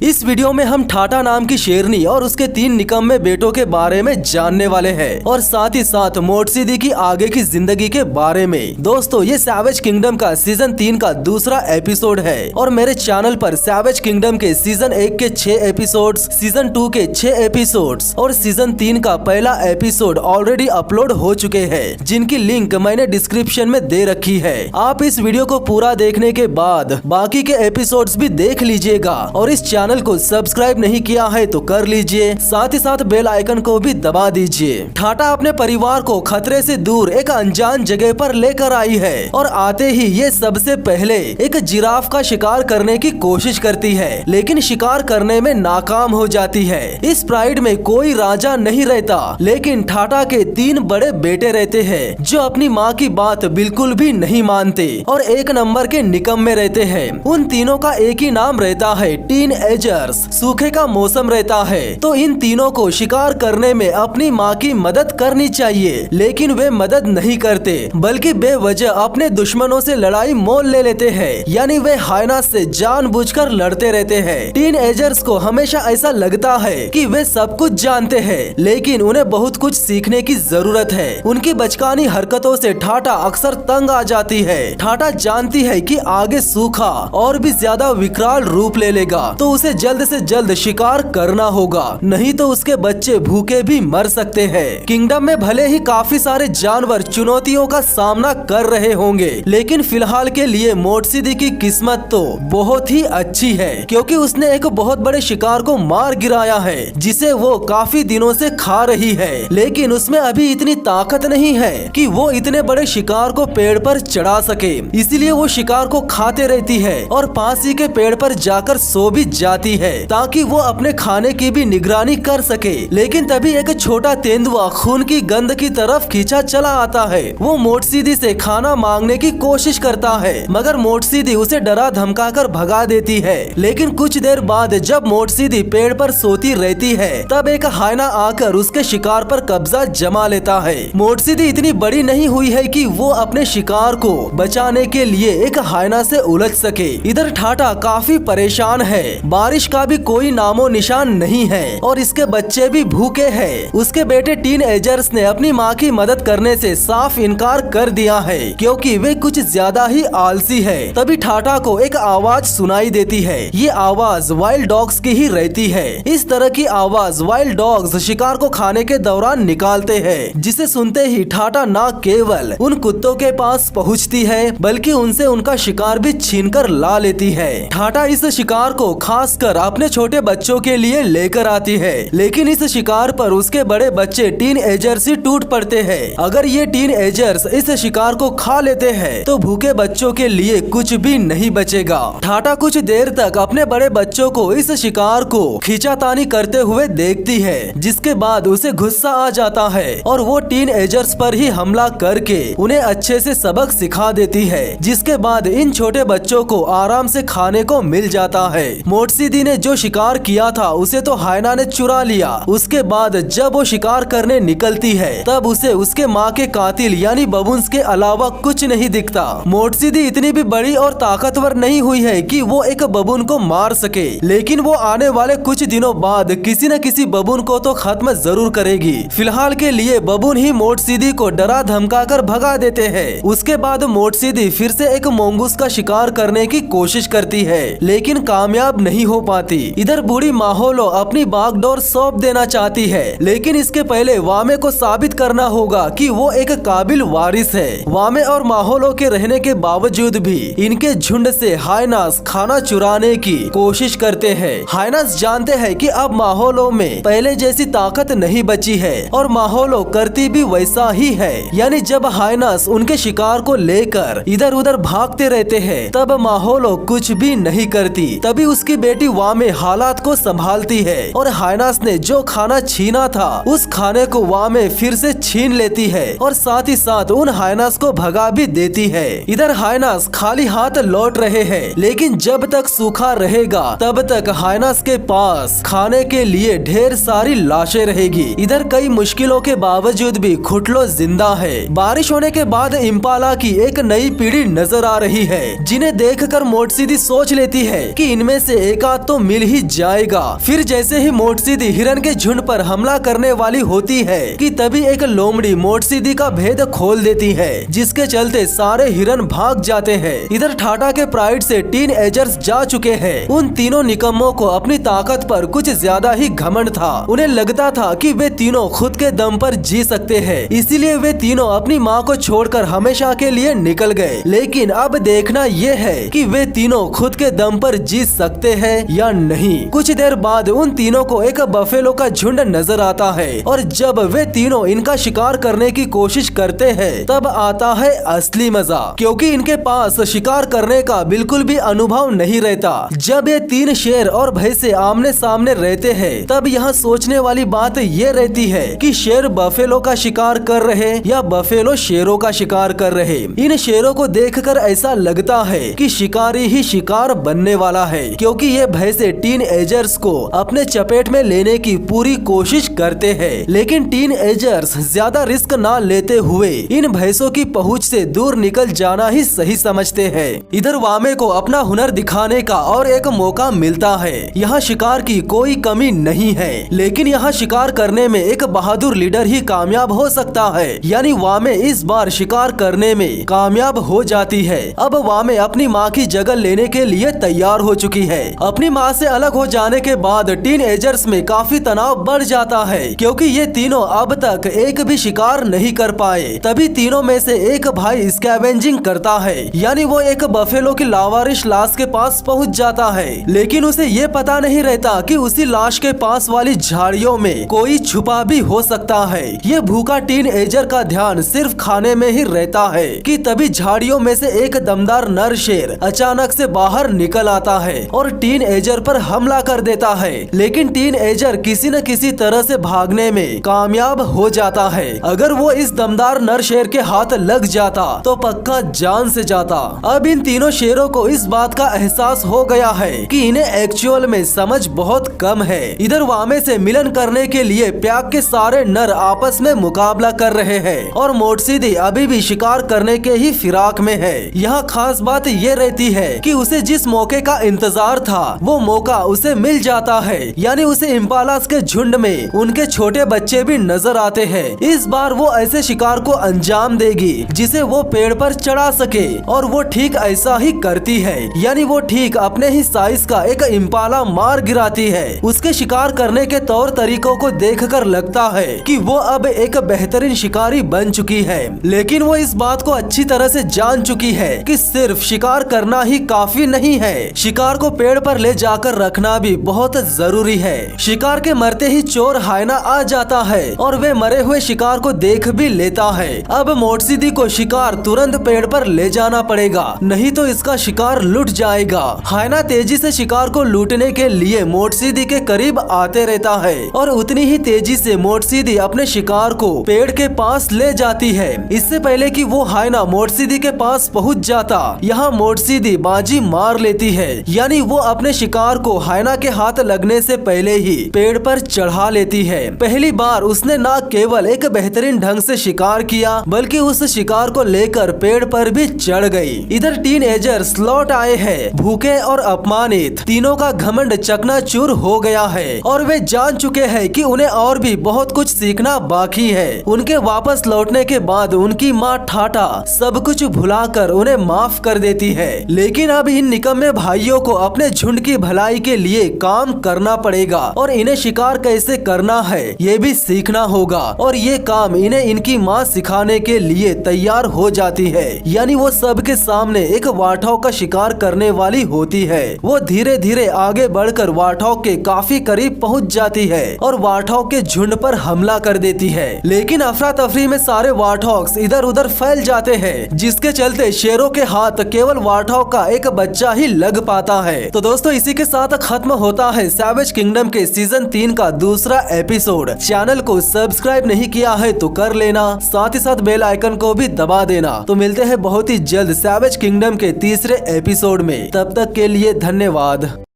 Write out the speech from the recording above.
इस वीडियो में हम ठाटा नाम की शेरनी और उसके 3 निकम्मे बेटों के बारे में जानने वाले हैं और साथ ही साथ मोटसीदी की आगे की जिंदगी के बारे में। दोस्तों, ये सैवेज किंगडम का सीजन 3 का दूसरा एपिसोड है और मेरे चैनल पर सैवेज किंगडम के सीजन 1 के 6 एपिसोड्स, सीजन 2 के 6 एपिसोड्स और सीजन 3 का पहला एपिसोड ऑलरेडी अपलोड हो चुके हैं, जिनकी लिंक मैंने डिस्क्रिप्शन में दे रखी है। आप इस वीडियो को पूरा देखने के बाद बाकी के एपिसोड्स भी देख लीजिएगा और इस चैनल को सब्सक्राइब नहीं किया है तो कर लीजिए, साथ ही साथ बेल आइकन को भी दबा दीजिए। ठाटा अपने परिवार को खतरे से दूर एक अनजान जगह पर लेकर आई है और आते ही ये सबसे पहले एक जिराफ का शिकार करने की कोशिश करती है, लेकिन शिकार करने में नाकाम हो जाती है। इस प्राइड में कोई राजा नहीं रहता, लेकिन ठाटा के 3 बड़े बेटे रहते हैं जो अपनी माँ की बात बिल्कुल भी नहीं मानते और 1 नंबर के निकम्मे रहते हैं। उन तीनों का एक ही नाम रहता है, टीन एजर्स। सूखे का मौसम रहता है तो इन तीनों को शिकार करने में अपनी माँ की मदद करनी चाहिए, लेकिन वे मदद नहीं करते बल्कि बेवजह अपने दुश्मनों से लड़ाई मोल ले लेते हैं, यानी वे हाइना से जानबूझकर लड़ते रहते हैं। टीन एजर्स को हमेशा ऐसा लगता है कि वे सब कुछ जानते हैं, लेकिन उन्हें बहुत कुछ सीखने की जरूरत है। उनकी बचकानी हरकतों से ठाटा अक्सर तंग आ जाती है। ठाटा जानती है कि आगे सूखा और भी ज्यादा विकराल रूप ले लेगा तो उसे जल्द से जल्द शिकार करना होगा, नहीं तो उसके बच्चे भूखे भी मर सकते हैं। किंगडम में भले ही काफी सारे जानवर चुनौतियों का सामना कर रहे होंगे, लेकिन फिलहाल के लिए मोटसीदी की किस्मत तो बहुत ही अच्छी है, क्योंकि उसने एक बहुत बड़े शिकार को मार गिराया है जिसे वो काफी दिनों से खा रही है, लेकिन उसमें अभी इतनी ताकत नहीं है कि वो इतने बड़े शिकार को पेड़ पर चढ़ा सके। इसीलिए वो शिकार को खाते रहती है और पास ही के पेड़ पर जाकर सो भी जाती है ताकि वो अपने खाने की भी निगरानी कर सके। लेकिन तभी एक छोटा तेंदुआ खून की गंध की तरफ खींचा चला आता है। वो मोटसीदी से खाना मांगने की कोशिश करता है, मगर मोटसीदी उसे डरा धमका कर भगा देती है। लेकिन कुछ देर बाद जब मोटसीदी पेड़ पर सोती रहती है, तब एक हाइना आकर उसके शिकार पर कब्जा जमा लेता है। मोटसीदी इतनी बड़ी नहीं हुई है कि वो अपने शिकार को बचाने के लिए एक हाइना से उलझ सके। इधर ठाटा काफी परेशान है, बारिश का भी कोई नामो निशान नहीं है और इसके बच्चे भी भूखे हैं। उसके बेटे टीन एजर्स ने अपनी माँ की मदद करने से साफ इनकार कर दिया है, क्योंकि वे कुछ ज्यादा ही आलसी है। तभी ठाटा को एक आवाज सुनाई देती है। ये आवाज वाइल्ड डॉग्स की ही रहती है। इस तरह की आवाज वाइल्ड डॉग्स शिकार को खाने के दौरान निकालते हैं, जिसे सुनते ही ठाटा न केवल उन कुत्तों के पास पहुँचती है, बल्कि उनसे उनका शिकार भी छीनकर ला लेती है। ठाटा इस शिकार को खासकर अपने छोटे बच्चों के लिए लेकर आती है, लेकिन इस शिकार पर उसके बड़े बच्चे टीन एजर्स ही टूट पड़ते हैं। अगर ये टीन एजर्स इस शिकार को खा लेते हैं तो भूखे बच्चों के लिए कुछ भी नहीं बचेगा। ठाटा कुछ देर तक अपने बड़े बच्चों को इस शिकार को खींचातानी करते हुए देखती है, जिसके बाद उसे गुस्सा आ जाता है और वो टीन एजर्स पर ही हमला करके उन्हें अच्छे से सबक सिखा देती है, जिसके बाद इन छोटे बच्चों को आराम से खाने को मिल जाता है। मोटसीदी ने जो शिकार किया था उसे तो हाइना ने चुरा लिया। उसके बाद जब वो शिकार करने निकलती है, तब उसे उसके माँ के कातिल यानी बबून्स के अलावा कुछ नहीं दिखता। मोटसीदी इतनी भी बड़ी और ताकतवर नहीं हुई है कि वो एक बबून को मार सके, लेकिन वो आने वाले कुछ दिनों बाद किसी न किसी बबून को तो खत्म जरूर करेगी। फिलहाल के लिए बबून ही मोटसीदी को डरा धमका कर भगा देते हैं। उसके बाद मोटसीदी फिर से एक मोंगूस का शिकार करने की कोशिश करती है, लेकिन कामयाब नहीं हो पाती। इधर बूढ़ी माहौलो अपनी बागडोर सौंप देना चाहती है, लेकिन इसके पहले वामे को साबित करना होगा कि वो एक काबिल वारिस है। वामे और माहौलो के रहने के बावजूद भी इनके झुंड से हाइनास खाना चुराने की कोशिश करते हैं। हाइनास जानते हैं कि अब माहौलो में पहले जैसी ताकत नहीं बची है और माहौलो करती भी वैसा ही है, यानी जब हाइनास उनके शिकार को लेकर इधर उधर भागते रहते हैं, तब माहौलो कुछ भी नहीं करती। तभी उसकी बेटी वामे हालात को संभालती है और हाइनास ने जो खाना छीना था उस खाने को वामे फिर से छीन लेती है और साथ ही साथ उन हाइनास को भगा भी देती है। इधर हाइनास खाली हाथ लौट रहे हैं, लेकिन जब तक सूखा रहेगा तब तक हाइनास के पास खाने के लिए ढेर सारी लाशें रहेगी। इधर कई मुश्किलों के बावजूद भी खुटलो जिंदा है। बारिश होने के बाद इम्पाला की एक नई पीढ़ी नजर आ रही है, जिन्हें देखकर मोटसीदी सोच लेती है कि इनमें से एक शिकार तो मिल ही जाएगा। फिर जैसे ही मोटसीदी हिरन के झुंड पर हमला करने वाली होती है कि तभी एक लोमड़ी मोटसीदी का भेद खोल देती है, जिसके चलते सारे हिरन भाग जाते हैं। इधर ठाटा के प्राइड से टीन एजर्स जा चुके हैं। उन तीनों निकम्मों को अपनी ताकत पर कुछ ज्यादा ही घमंड था। उन्हें लगता था कि वे तीनों खुद के दम पर जी सकते हैं, इसीलिए वे तीनों अपनी माँ को छोड़कर हमेशा के लिए निकल गए। लेकिन अब देखना ये है कि वे तीनों खुद के दम पर जी सकते हैं या नहीं। कुछ देर बाद उन तीनों को एक बफेलो का झुंड नजर आता है और जब वे तीनों इनका शिकार करने की कोशिश करते हैं तब आता है असली मजा, क्योंकि इनके पास शिकार करने का बिल्कुल भी अनुभव नहीं रहता। जब ये तीन शेर और भैंसे आमने सामने रहते हैं तब यहाँ सोचने वाली बात ये रहती है कि शेर बफेलो का शिकार कर रहे या बफेलो शेरों का शिकार कर रहे। इन शेरों को देखकर ऐसा लगता है कि शिकारी ही शिकार बनने वाला है, क्योंकि ये भैंसे टीन एजर्स को अपने चपेट में लेने की पूरी कोशिश करते हैं। लेकिन टीन एजर्स ज्यादा रिस्क ना लेते हुए इन भैंसों की पहुंच से दूर निकल जाना ही सही समझते हैं। इधर वामे को अपना हुनर दिखाने का और एक मौका मिलता है। यहाँ शिकार की कोई कमी नहीं है, लेकिन यहाँ शिकार करने में एक बहादुर लीडर ही कामयाब हो सकता है। यानी वामे इस बार शिकार करने में कामयाब हो जाती है। अब वामे अपनी माँ की जगह लेने के लिए तैयार हो चुकी है। अपनी माँ से अलग हो जाने के बाद टीन एजर्स में काफी तनाव बढ़ जाता है, क्योंकि ये तीनों अब तक एक भी शिकार नहीं कर पाए। तभी तीनों में से एक भाई स्कैवेंजिंग करता है, यानी वो एक बफेलो की लावारिश लाश के पास पहुंच जाता है। लेकिन उसे ये पता नहीं रहता कि उसी लाश के पास वाली झाड़ियों में कोई छुपा भी हो सकता है। ये भूखा टीन एजर का ध्यान सिर्फ खाने में ही रहता है कि तभी झाड़ियों में से एक दमदार नर शेर अचानक से बाहर निकल आता है और टीन एजर पर हमला कर देता है। लेकिन टीन एजर किसी न किसी तरह से भागने में कामयाब हो जाता है। अगर वो इस दमदार नर शेर के हाथ लग जाता तो पक्का जान से जाता। अब इन तीनों शेरों को इस बात का एहसास हो गया है कि इन्हें एक्चुअल में समझ बहुत कम है। इधर वामे से मिलन करने के लिए प्याग के सारे नर आपस में मुकाबला कर रहे हैं और मोटसीदी अभी भी शिकार करने के ही फिराक में है। यहाँ खास बात ये रहती है कि उसे जिस मौके का इंतजार था वो मौका उसे मिल जाता है। यानी उसे इम्पालास के झुंड में उनके छोटे बच्चे भी नजर आते हैं। इस बार वो ऐसे शिकार को अंजाम देगी जिसे वो पेड़ पर चढ़ा सके, और वो ठीक ऐसा ही करती है। यानी वो ठीक अपने ही साइज का एक इम्पाला मार गिराती है। उसके शिकार करने के तौर तरीकों को देखकर लगता है कि वो अब एक बेहतरीन शिकारी बन चुकी है। लेकिन वो इस बात को अच्छी तरह से जान चुकी है कि सिर्फ शिकार करना ही काफी नहीं है, शिकार को पेड़ पर ले जाकर रखना भी बहुत जरूरी है। शिकार के मरते ही चोर हायना आ जाता है और वे मरे हुए शिकार को देख भी लेता है। अब मोटसीदी को शिकार तुरंत पेड़ पर ले जाना पड़ेगा, नहीं तो इसका शिकार लुट जाएगा। हायना तेजी से शिकार को लूटने के लिए मोटसीदी के करीब आते रहता है और उतनी ही तेजी से मोटसीदी अपने शिकार को पेड़ के पास ले जाती है। इससे पहले कि वो हायना मोटसीदी के पास पहुंच जाता, यहाँ मोटसीदी बाजी मार लेती है। यानी वो अपने शिकार को हायना के हाथ लगने से पहले ही पेड़ पर चढ़ा लेती है। पहली बार उसने न केवल एक बेहतरीन ढंग से शिकार किया, बल्कि उस शिकार को लेकर पेड़ पर भी चढ़ गई। इधर टीन एजर्स लौट आए हैं, भूखे और अपमानित। तीनों का घमंड चकनाचूर हो गया है और वे जान चुके हैं कि उन्हें और भी बहुत कुछ सीखना बाकी है। उनके वापस लौटने के बाद उनकी माँ ठाटा सब कुछ भुलाकर उन्हें माफ कर देती है। लेकिन अब इन निकम्मे भाइयों को अपने झुंड की भलाई के लिए काम करना पड़ेगा और इन्हें शिकार कैसे करना है ये भी सीखना होगा, और ये काम इन्हें इनकी माँ सिखाने के लिए तैयार हो जाती है। यानी वो सबके सामने एक वार्थॉग का शिकार करने वाली होती है। वो धीरे धीरे आगे बढ़कर वार्थॉग के काफी करीब पहुंच जाती है और वार्थॉग के झुंड पर हमला कर देती है। लेकिन अफरा तफरी में सारे वार्थॉग्स इधर उधर फैल जाते हैं, जिसके चलते शेरों के हाथ केवल वार्थॉग का एक बच्चा ही लग पाता है। तो दोस्तों इसी के साथ खत्म होता है सैवेज किंगडम के सीजन 3 का दूसरा एपिसोड। चैनल को सब्सक्राइब नहीं किया है तो कर लेना, साथ ही साथ बेल आइकन को भी दबा देना। तो मिलते हैं बहुत ही जल्द सैवेज किंगडम के तीसरे एपिसोड में, तब तक के लिए धन्यवाद।